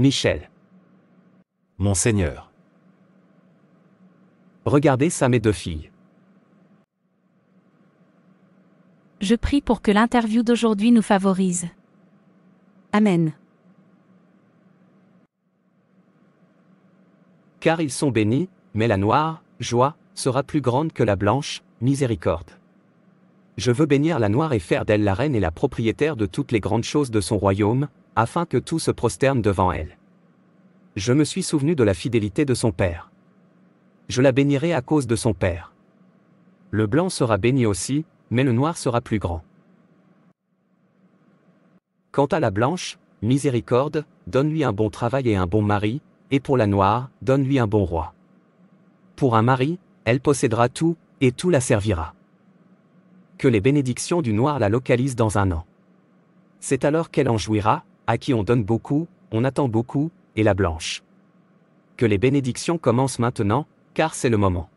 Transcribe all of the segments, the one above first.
Michel. Monseigneur. Regardez ça mes deux filles. Je prie pour que l'interview d'aujourd'hui nous favorise. Amen. Car ils sont bénis, mais la noire, joie, sera plus grande que la blanche, miséricorde. Je veux bénir la noire et faire d'elle la reine et la propriétaire de toutes les grandes choses de son royaume, afin que tout se prosterne devant elle. Je me suis souvenu de la fidélité de son père. Je la bénirai à cause de son père. Le blanc sera béni aussi, mais le noir sera plus grand. Quant à la blanche, miséricorde, donne-lui un bon travail et un bon mari, et pour la noire, donne-lui un bon roi. Pour un mari, elle possédera tout, et tout la servira. Que les bénédictions du noir la localisent dans un an. C'est alors qu'elle en jouira, à qui on donne beaucoup, on attend beaucoup, et la blanche. Que les bénédictions commencent maintenant, car c'est le moment.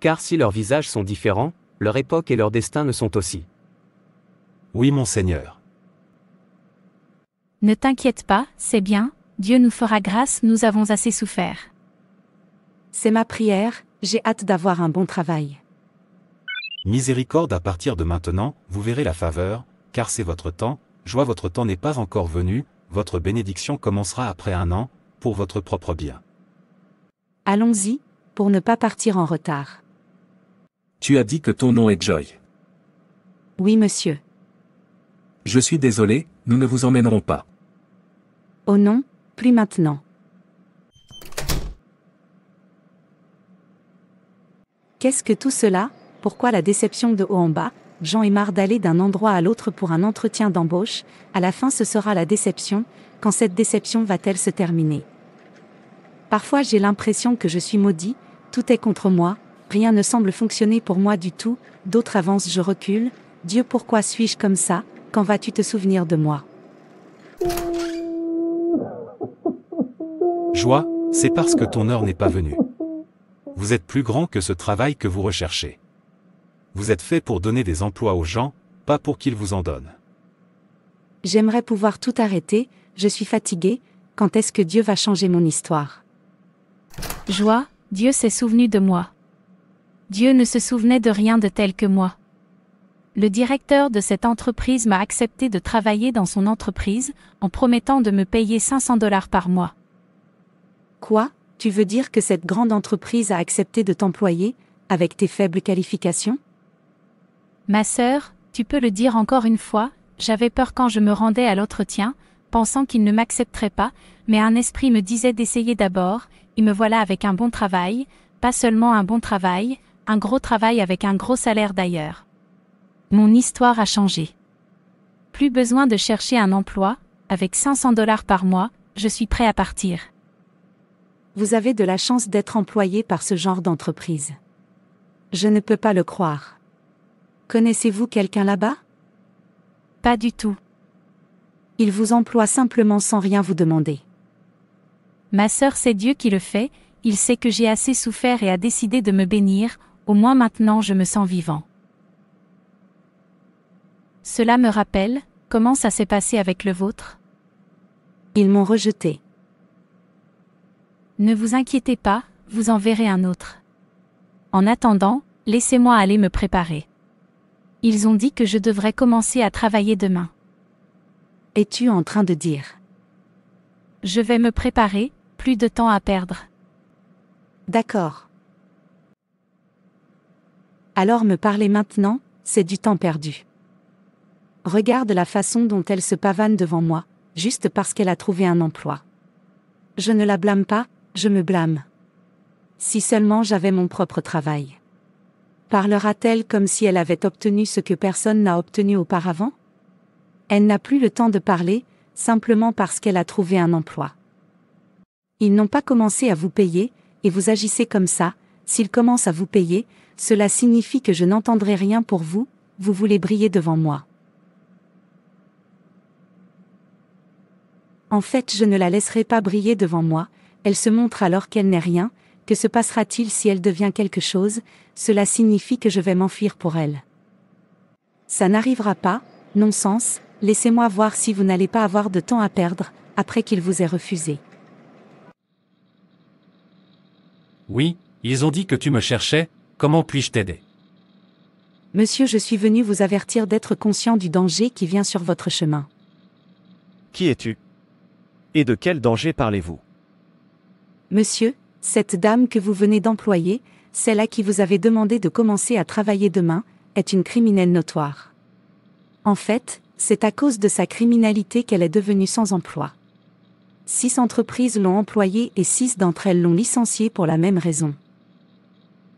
Car si leurs visages sont différents, leur époque et leur destin le sont aussi. Oui, Monseigneur. Ne t'inquiète pas, c'est bien, Dieu nous fera grâce, nous avons assez souffert. C'est ma prière, j'ai hâte d'avoir un bon travail. Miséricorde à partir de maintenant, vous verrez la faveur, car c'est votre temps, joie votre temps n'est pas encore venu, votre bénédiction commencera après un an, pour votre propre bien. Allons-y, pour ne pas partir en retard. Tu as dit que ton nom est Joy. Oui, monsieur. Je suis désolé, nous ne vous emmènerons pas. Oh non, plus maintenant. Qu'est-ce que tout cela? Pourquoi la déception de haut en bas? J'en ai marre d'aller d'un endroit à l'autre pour un entretien d'embauche, à la fin ce sera la déception, quand cette déception va-t-elle se terminer? Parfois j'ai l'impression que je suis maudit, tout est contre moi, rien ne semble fonctionner pour moi du tout, d'autres avancent, je recule. Dieu, pourquoi suis-je comme ça? Quand vas-tu te souvenir de moi? Joie, c'est parce que ton heure n'est pas venue. Vous êtes plus grand que ce travail que vous recherchez. Vous êtes fait pour donner des emplois aux gens, pas pour qu'ils vous en donnent. J'aimerais pouvoir tout arrêter, je suis fatigué, quand est-ce que Dieu va changer mon histoire? Joie, Dieu s'est souvenu de moi. Dieu ne se souvenait de rien de tel que moi. Le directeur de cette entreprise m'a accepté de travailler dans son entreprise, en promettant de me payer $500 par mois. Quoi? Tu veux dire que cette grande entreprise a accepté de t'employer, avec tes faibles qualifications? Ma sœur, tu peux le dire encore une fois, j'avais peur quand je me rendais à l'entretien, pensant qu'il ne m'accepterait pas, mais un esprit me disait d'essayer d'abord, et me voilà avec un bon travail, pas seulement un bon travail, un gros travail avec un gros salaire d'ailleurs. Mon histoire a changé. Plus besoin de chercher un emploi, avec $500 par mois, je suis prêt à partir. Vous avez de la chance d'être employé par ce genre d'entreprise. Je ne peux pas le croire. Connaissez-vous quelqu'un là-bas? Pas du tout. Il vous emploie simplement sans rien vous demander. Ma sœur, c'est Dieu qui le fait, il sait que j'ai assez souffert et a décidé de me bénir, au moins maintenant je me sens vivant. Cela me rappelle, comment ça s'est passé avec le vôtre? Ils m'ont rejeté. Ne vous inquiétez pas, vous en verrez un autre. En attendant, laissez-moi aller me préparer. Ils ont dit que je devrais commencer à travailler demain. Es-tu en train de dire? Je vais me préparer, plus de temps à perdre. D'accord. Alors me parler maintenant, c'est du temps perdu. Regarde la façon dont elle se pavane devant moi, juste parce qu'elle a trouvé un emploi. Je ne la blâme pas, je me blâme. Si seulement j'avais mon propre travail. Parlera-t-elle comme si elle avait obtenu ce que personne n'a obtenu auparavant? Elle n'a plus le temps de parler, simplement parce qu'elle a trouvé un emploi. Ils n'ont pas commencé à vous payer, et vous agissez comme ça. S'ils commencent à vous payer, cela signifie que je n'entendrai rien pour vous, vous voulez briller devant moi. En fait, je ne la laisserai pas briller devant moi, elle se montre alors qu'elle n'est rien. Que se passera-t-il si elle devient quelque chose? Cela signifie que je vais m'enfuir pour elle. Ça n'arrivera pas, non-sens, laissez-moi voir si vous n'allez pas avoir de temps à perdre, après qu'il vous ait refusé. Oui, ils ont dit que tu me cherchais, comment puis-je t'aider? Monsieur, je suis venu vous avertir d'être conscient du danger qui vient sur votre chemin. Qui es-tu? Et de quel danger parlez-vous? Monsieur, cette dame que vous venez d'employer, celle à qui vous avez demandé de commencer à travailler demain, est une criminelle notoire. En fait, c'est à cause de sa criminalité qu'elle est devenue sans emploi. 6 entreprises l'ont employée et 6 d'entre elles l'ont licenciée pour la même raison.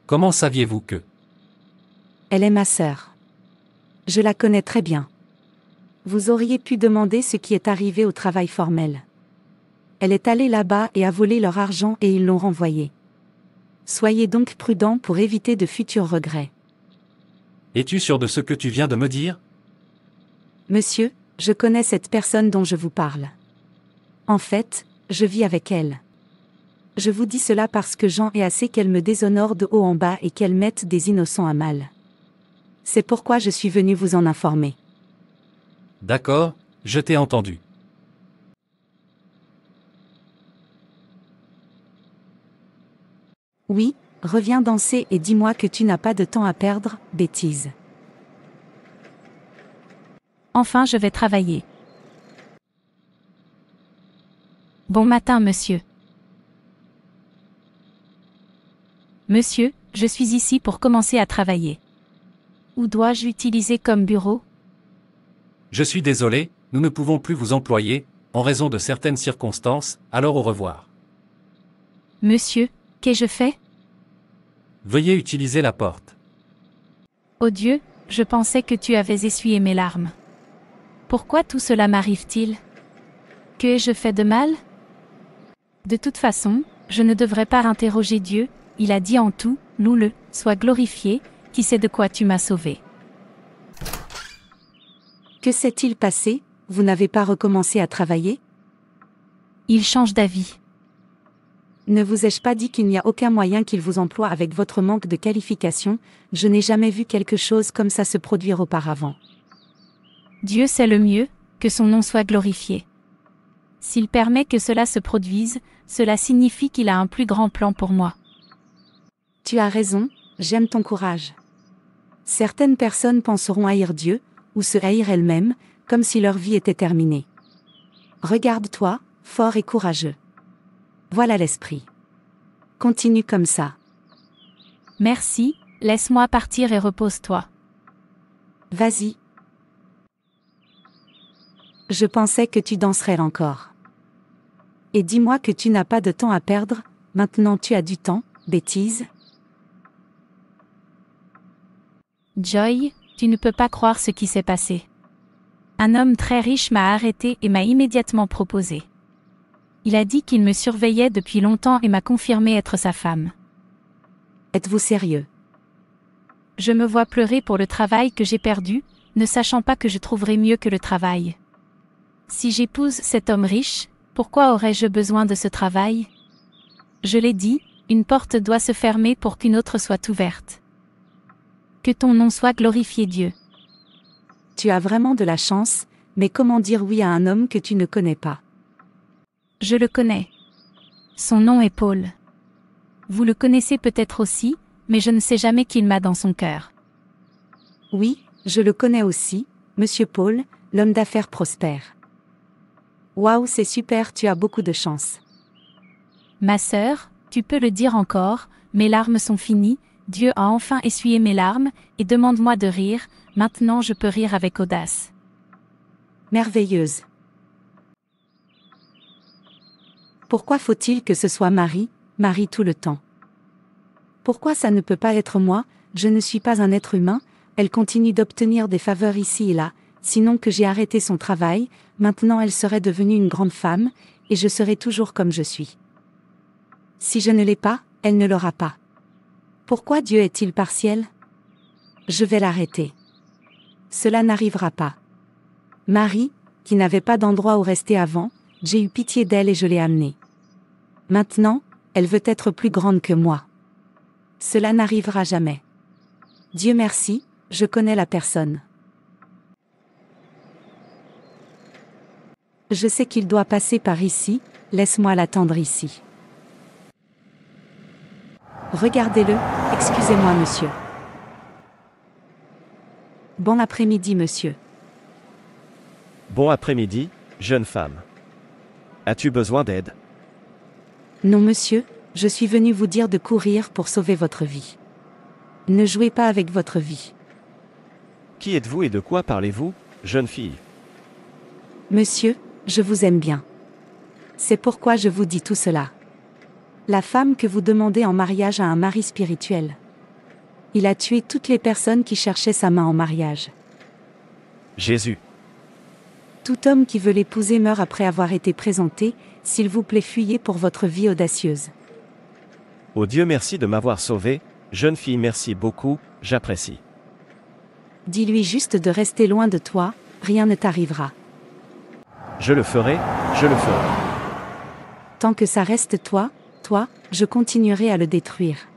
Comment saviez-vous que? Elle est ma sœur. Je la connais très bien. Vous auriez pu demander ce qui est arrivé au travail formel. Elle est allée là-bas et a volé leur argent et ils l'ont renvoyée. Soyez donc prudent pour éviter de futurs regrets. Es-tu sûr de ce que tu viens de me dire? Monsieur, je connais cette personne dont je vous parle. En fait, je vis avec elle. Je vous dis cela parce que j'en ai assez qu'elle me déshonore de haut en bas et qu'elle mette des innocents à mal. C'est pourquoi je suis venu vous en informer. D'accord, je t'ai entendu. Oui, reviens danser et dis-moi que tu n'as pas de temps à perdre, bêtise. Enfin, je vais travailler. Bon matin, monsieur. Monsieur, je suis ici pour commencer à travailler. Où dois-je utiliser comme bureau? Je suis désolé, nous ne pouvons plus vous employer, en raison de certaines circonstances, alors au revoir. Monsieur, qu'ai-je fait? Veuillez utiliser la porte. Oh Dieu, je pensais que tu avais essuyé mes larmes. Pourquoi tout cela m'arrive-t-il? Que ai-je fait de mal? De toute façon, je ne devrais pas interroger Dieu, il a dit en tout, loue-le, sois glorifié, qui sait de quoi tu m'as sauvé. Que s'est-il passé? Vous n'avez pas recommencé à travailler? Il change d'avis. Ne vous ai-je pas dit qu'il n'y a aucun moyen qu'il vous emploie avec votre manque de qualification? Je n'ai jamais vu quelque chose comme ça se produire auparavant. Dieu sait le mieux, que son nom soit glorifié. S'il permet que cela se produise, cela signifie qu'il a un plus grand plan pour moi. Tu as raison, j'aime ton courage. Certaines personnes penseront haïr Dieu, ou se haïr elles-mêmes, comme si leur vie était terminée. Regarde-toi, fort et courageux. Voilà l'esprit. Continue comme ça. Merci, laisse-moi partir et repose-toi. Vas-y. Je pensais que tu danserais encore. Et dis-moi que tu n'as pas de temps à perdre, maintenant tu as du temps, bêtise. Joy, tu ne peux pas croire ce qui s'est passé. Un homme très riche m'a arrêté et m'a immédiatement proposé. Il a dit qu'il me surveillait depuis longtemps et m'a confirmé être sa femme. Êtes-vous sérieux? Je me vois pleurer pour le travail que j'ai perdu, ne sachant pas que je trouverai mieux que le travail. Si j'épouse cet homme riche, pourquoi aurais-je besoin de ce travail? Je l'ai dit, une porte doit se fermer pour qu'une autre soit ouverte. Que ton nom soit glorifié, Dieu. Tu as vraiment de la chance, mais comment dire oui à un homme que tu ne connais pas? Je le connais. Son nom est Paul. Vous le connaissez peut-être aussi, mais je ne sais jamais qu'il m'a dans son cœur. Oui, je le connais aussi, Monsieur Paul, l'homme d'affaires prospère. Waouh, c'est super, tu as beaucoup de chance. Ma sœur, tu peux le dire encore, mes larmes sont finies, Dieu a enfin essuyé mes larmes, et demande-moi de rire, maintenant je peux rire avec audace. Merveilleuse. Pourquoi faut-il que ce soit Marie, Marie tout le temps? Pourquoi ça ne peut pas être moi? Je ne suis pas un être humain, elle continue d'obtenir des faveurs ici et là, sinon que j'ai arrêté son travail, maintenant elle serait devenue une grande femme, et je serai toujours comme je suis. Si je ne l'ai pas, elle ne l'aura pas. Pourquoi Dieu est-il partiel? Je vais l'arrêter. Cela n'arrivera pas. Marie, qui n'avait pas d'endroit où rester avant, j'ai eu pitié d'elle et je l'ai amenée. Maintenant, elle veut être plus grande que moi. Cela n'arrivera jamais. Dieu merci, je connais la personne. Je sais qu'il doit passer par ici, laisse-moi l'attendre ici. Regardez-le, excusez-moi monsieur. Bon après-midi monsieur. Bon après-midi, jeune femme. As-tu besoin d'aide? Non monsieur, je suis venu vous dire de courir pour sauver votre vie. Ne jouez pas avec votre vie. Qui êtes-vous et de quoi parlez-vous, jeune fille? Monsieur, je vous aime bien. C'est pourquoi je vous dis tout cela. La femme que vous demandez en mariage a un mari spirituel. Il a tué toutes les personnes qui cherchaient sa main en mariage. Jésus. Tout homme qui veut l'épouser meurt après avoir été présenté, s'il vous plaît fuyez pour votre vie audacieuse. Oh Dieu, merci de m'avoir sauvé, jeune fille, merci beaucoup, j'apprécie. Dis-lui juste de rester loin de toi, rien ne t'arrivera. Je le ferai, je le ferai. Tant que ça reste toi, je continuerai à le détruire.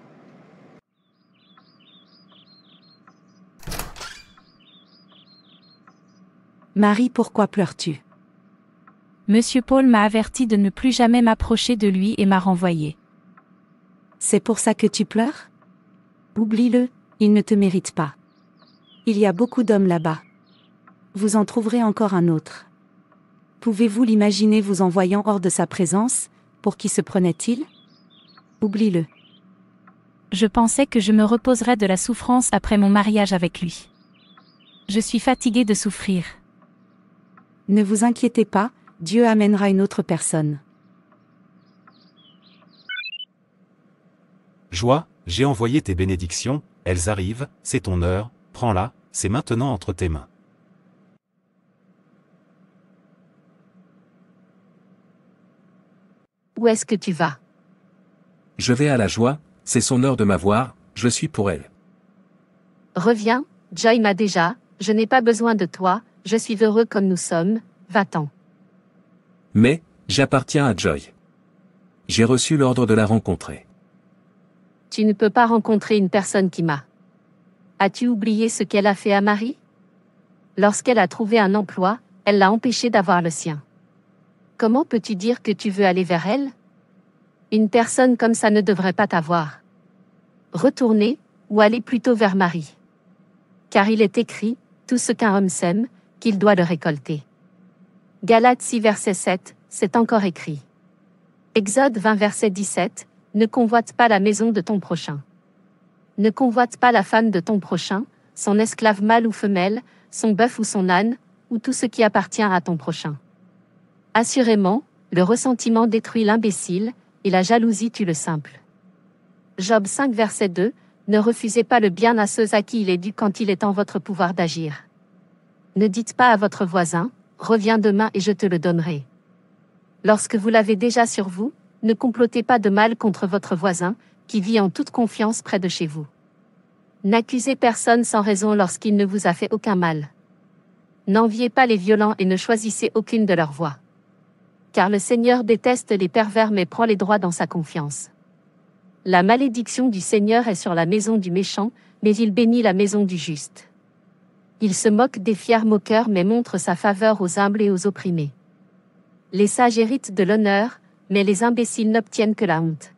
Marie, pourquoi pleures-tu? Monsieur Paul m'a averti de ne plus jamais m'approcher de lui et m'a renvoyé. C'est pour ça que tu pleures? Oublie-le, il ne te mérite pas. Il y a beaucoup d'hommes là-bas. Vous en trouverez encore un autre. Pouvez-vous l'imaginer vous envoyant hors de sa présence? Pour qui se prenait-il? Oublie-le. Je pensais que je me reposerais de la souffrance après mon mariage avec lui. Je suis fatiguée de souffrir. Ne vous inquiétez pas, Dieu amènera une autre personne. Joie, j'ai envoyé tes bénédictions, elles arrivent, c'est ton heure, prends-la, c'est maintenant entre tes mains. Où est-ce que tu vas? Je vais à la joie, c'est son heure de m'avoir, je suis pour elle. Reviens, Joy m'a déjà, je n'ai pas besoin de toi, je suis heureux comme nous sommes, va-t'en. Mais, j'appartiens à Joy. J'ai reçu l'ordre de la rencontrer. Tu ne peux pas rencontrer une personne qui m'a. As-tu oublié ce qu'elle a fait à Marie? Lorsqu'elle a trouvé un emploi, elle l'a empêché d'avoir le sien. Comment peux-tu dire que tu veux aller vers elle? Une personne comme ça ne devrait pas t'avoir. Retournez, ou allez plutôt vers Marie. Car il est écrit, tout ce qu'un homme sème, qu'il doit le récolter. Galates 6 verset 7, c'est encore écrit. Exode 20 verset 17, ne convoite pas la maison de ton prochain. Ne convoite pas la femme de ton prochain, son esclave mâle ou femelle, son bœuf ou son âne, ou tout ce qui appartient à ton prochain. Assurément, le ressentiment détruit l'imbécile, et la jalousie tue le simple. Job 5 verset 2, ne refusez pas le bien à ceux à qui il est dû quand il est en votre pouvoir d'agir. Ne dites pas à votre voisin, reviens demain et je te le donnerai. Lorsque vous l'avez déjà sur vous, ne complotez pas de mal contre votre voisin, qui vit en toute confiance près de chez vous. N'accusez personne sans raison lorsqu'il ne vous a fait aucun mal. N'enviez pas les violents et ne choisissez aucune de leurs voies. Car le Seigneur déteste les pervers mais prend les droits dans sa confiance. La malédiction du Seigneur est sur la maison du méchant, mais il bénit la maison du juste. Il se moque des fiers moqueurs mais montre sa faveur aux humbles et aux opprimés. Les sages héritent de l'honneur, mais les imbéciles n'obtiennent que la honte.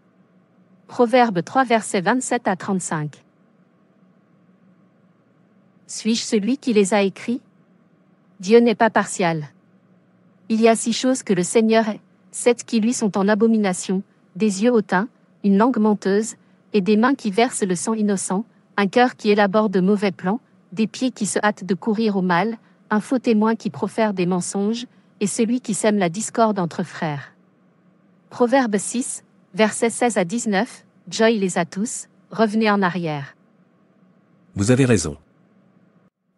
Proverbe 3 versets 27 à 35. Suis-je celui qui les a écrits? Dieu n'est pas partial. Il y a 6 choses que le Seigneur est, 7 qui lui sont en abomination, des yeux hautains, une langue menteuse, et des mains qui versent le sang innocent, un cœur qui élabore de mauvais plans, des pieds qui se hâtent de courir au mal, un faux témoin qui profère des mensonges, et celui qui sème la discorde entre frères. Proverbe 6, versets 16 à 19, Joy les a tous, revenez en arrière. Vous avez raison.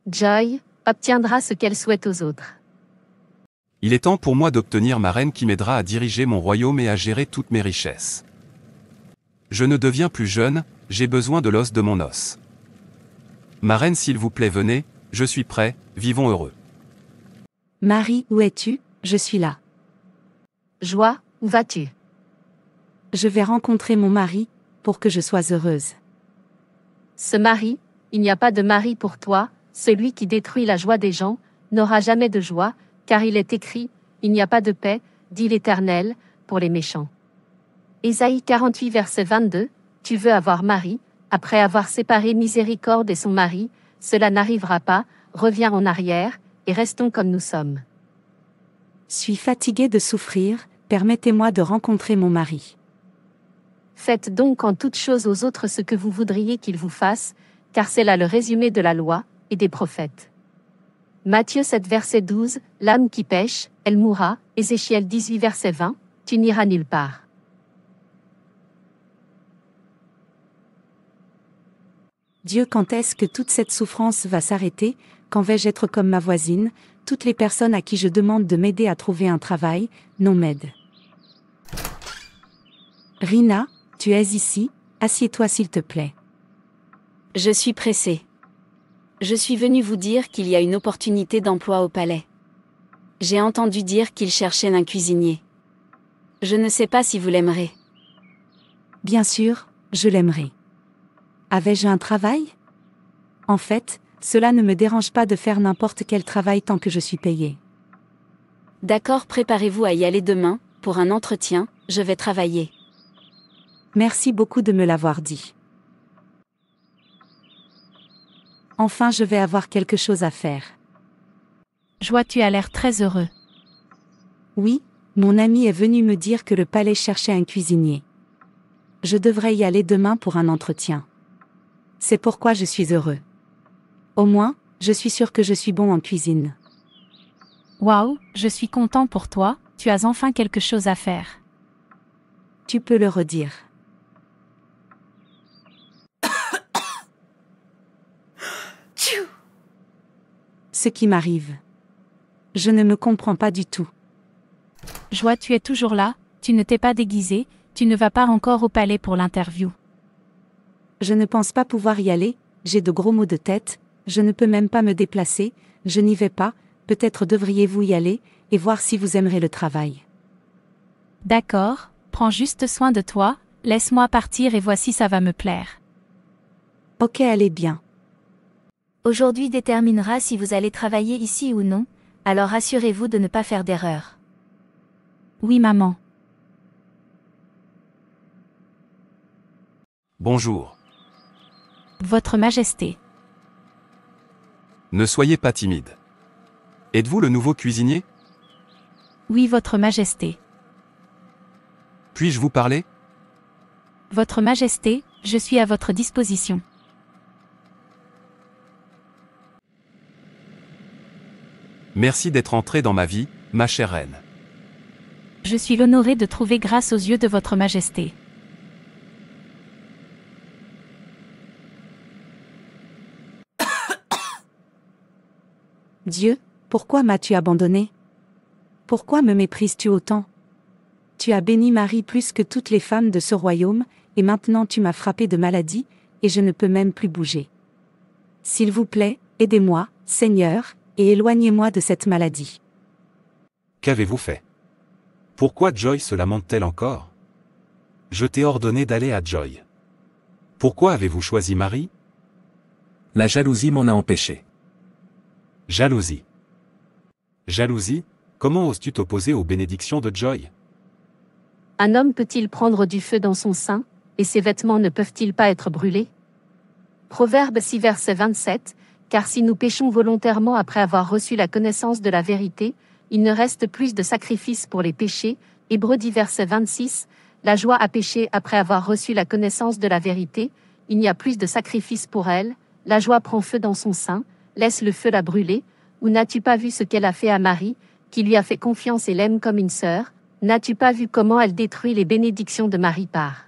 Joy obtiendra ce qu'elle souhaite aux autres. Il est temps pour moi d'obtenir ma reine qui m'aidera à diriger mon royaume et à gérer toutes mes richesses. Je ne deviens plus jeune, j'ai besoin de l'os de mon os. Ma reine, s'il vous plaît, venez, je suis prêt, vivons heureux. Marie, où es-tu? Je suis là. Joie, où vas-tu? Je vais rencontrer mon mari, pour que je sois heureuse. Ce mari, il n'y a pas de mari pour toi, celui qui détruit la joie des gens, n'aura jamais de joie, car il est écrit, il n'y a pas de paix, dit l'Éternel, pour les méchants. Ésaïe 48 verset 22, tu veux avoir Marie, après avoir séparé Miséricorde et son mari, cela n'arrivera pas, reviens en arrière, et restons comme nous sommes. Suis fatigué de souffrir, permettez-moi de rencontrer mon mari. Faites donc en toute chose aux autres ce que vous voudriez qu'ils vous fassent, car c'est là le résumé de la loi et des prophètes. Matthieu 7 verset 12, l'âme qui pêche, elle mourra, Ézéchiel 18 verset 20, tu n'iras nulle part. Dieu, quand est-ce que toute cette souffrance va s'arrêter, quand vais-je être comme ma voisine, toutes les personnes à qui je demande de m'aider à trouver un travail, non m'aident. Rina, tu es ici, assieds-toi s'il te plaît. Je suis pressée. Je suis venue vous dire qu'il y a une opportunité d'emploi au palais. J'ai entendu dire qu'il cherchait un cuisinier. Je ne sais pas si vous l'aimerez. Bien sûr, je l'aimerai. Avais-je un travail? En fait, cela ne me dérange pas de faire n'importe quel travail tant que je suis payée. D'accord, préparez-vous à y aller demain, pour un entretien, je vais travailler. Merci beaucoup de me l'avoir dit. Enfin, je vais avoir quelque chose à faire. Joie, tu as l'air très heureux. Oui, mon ami est venu me dire que le palais cherchait un cuisinier. Je devrais y aller demain pour un entretien. C'est pourquoi je suis heureux. Au moins, je suis sûr que je suis bon en cuisine. Waouh, je suis content pour toi, tu as enfin quelque chose à faire. Tu peux le redire. Ce qui m'arrive. Je ne me comprends pas du tout. Joie, tu es toujours là, tu ne t'es pas déguisé, tu ne vas pas encore au palais pour l'interview. Je ne pense pas pouvoir y aller, j'ai de gros maux de tête, je ne peux même pas me déplacer, je n'y vais pas, peut-être devriez-vous y aller, et voir si vous aimerez le travail. D'accord, prends juste soin de toi, laisse-moi partir et voici ça va me plaire. Ok, allez bien. Aujourd'hui déterminera si vous allez travailler ici ou non, alors assurez-vous de ne pas faire d'erreur. Oui, maman. Bonjour. Votre Majesté. Ne soyez pas timide. Êtes-vous le nouveau cuisinier? Oui, Votre Majesté. Puis-je vous parler? Votre Majesté, je suis à votre disposition. Merci d'être entrée dans ma vie, ma chère reine. Je suis l'honoré de trouver grâce aux yeux de Votre Majesté. Dieu, pourquoi m'as-tu abandonné? Pourquoi me méprises-tu autant? Tu as béni Marie plus que toutes les femmes de ce royaume, et maintenant tu m'as frappé de maladie, et je ne peux même plus bouger. S'il vous plaît, aidez-moi, Seigneur, et éloignez-moi de cette maladie. Qu'avez-vous fait? Pourquoi Joy se lamente-t-elle encore? Je t'ai ordonné d'aller à Joy. Pourquoi avez-vous choisi Marie? La jalousie m'en a empêché. Jalousie. Jalousie, comment oses-tu t'opposer aux bénédictions de Joy? Un homme peut-il prendre du feu dans son sein, et ses vêtements ne peuvent-ils pas être brûlés? Proverbe 6 verset 27, car si nous péchons volontairement après avoir reçu la connaissance de la vérité, il ne reste plus de sacrifice pour les péchés. Hébreux 10 verset 26, la joie a péché après avoir reçu la connaissance de la vérité, il n'y a plus de sacrifice pour elle, la joie prend feu dans son sein, laisse le feu la brûler, ou n'as-tu pas vu ce qu'elle a fait à Marie, qui lui a fait confiance et l'aime comme une sœur? N'as-tu pas vu comment elle détruit les bénédictions de Marie par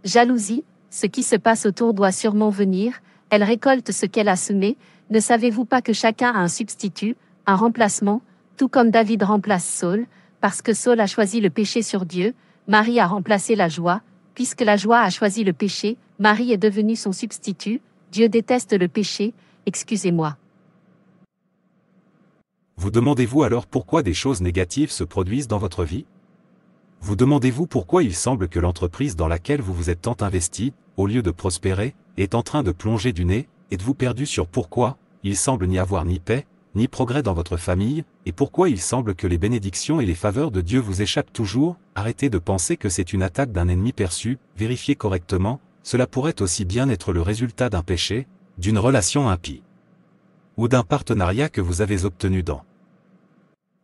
jalousie? Ce qui se passe autour doit sûrement venir, elle récolte ce qu'elle a semé. Ne savez-vous pas que chacun a un substitut, un remplacement, tout comme David remplace Saul, parce que Saul a choisi le péché sur Dieu, Marie a remplacé la joie, puisque la joie a choisi le péché, Marie est devenue son substitut, Dieu déteste le péché, excusez-moi. Vous demandez-vous alors pourquoi des choses négatives se produisent dans votre vie? Vous demandez-vous pourquoi il semble que l'entreprise dans laquelle vous vous êtes tant investi, au lieu de prospérer, est en train de plonger du nez? Êtes-vous perdu sur pourquoi il semble n'y avoir ni paix, ni progrès dans votre famille, et pourquoi il semble que les bénédictions et les faveurs de Dieu vous échappent toujours, arrêtez de penser que c'est une attaque d'un ennemi perçu, vérifiez correctement, cela pourrait aussi bien être le résultat d'un péché, d'une relation impie, ou d'un partenariat que vous avez obtenu dans.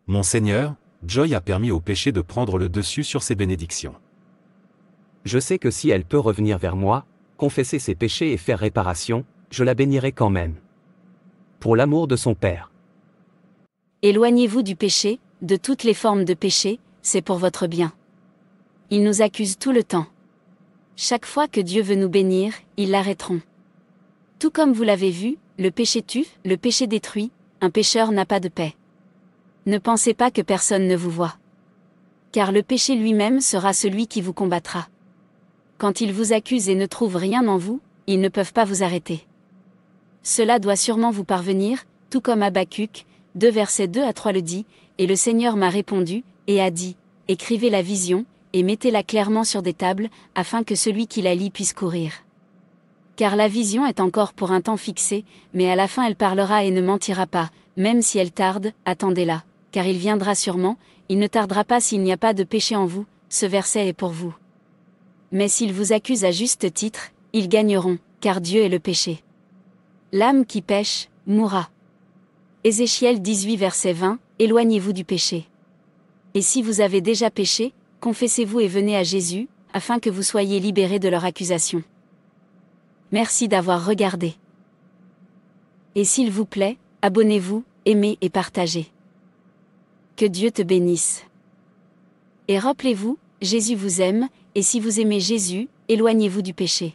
Mon Seigneur, Joy a permis au péché de prendre le dessus sur ses bénédictions. Je sais que si elle peut revenir vers moi, confesser ses péchés et faire réparation, je la bénirai quand même. Pour l'amour de son Père. Éloignez-vous du péché, de toutes les formes de péché, c'est pour votre bien. Ils nous accusent tout le temps. Chaque fois que Dieu veut nous bénir, ils l'arrêteront. Tout comme vous l'avez vu, le péché tue, le péché détruit, un pécheur n'a pas de paix. Ne pensez pas que personne ne vous voit. Car le péché lui-même sera celui qui vous combattra. Quand ils vous accusent et ne trouvent rien en vous, ils ne peuvent pas vous arrêter. Cela doit sûrement vous parvenir, tout comme Habacuc, 2 versets 2 à 3 le dit, et le Seigneur m'a répondu, et a dit, écrivez la vision, et mettez-la clairement sur des tables, afin que celui qui la lit puisse courir. Car la vision est encore pour un temps fixé, mais à la fin elle parlera et ne mentira pas, même si elle tarde, attendez-la, car il viendra sûrement, il ne tardera pas s'il n'y a pas de péché en vous, ce verset est pour vous. Mais s'ils vous accusent à juste titre, ils gagneront, car Dieu est le péché. L'âme qui pêche, mourra. Ézéchiel 18 verset 20, éloignez-vous du péché. Et si vous avez déjà péché, confessez-vous et venez à Jésus, afin que vous soyez libérés de leur accusation. Merci d'avoir regardé. Et s'il vous plaît, abonnez-vous, aimez et partagez. Que Dieu te bénisse. Et rappelez-vous, Jésus vous aime, et si vous aimez Jésus, éloignez-vous du péché.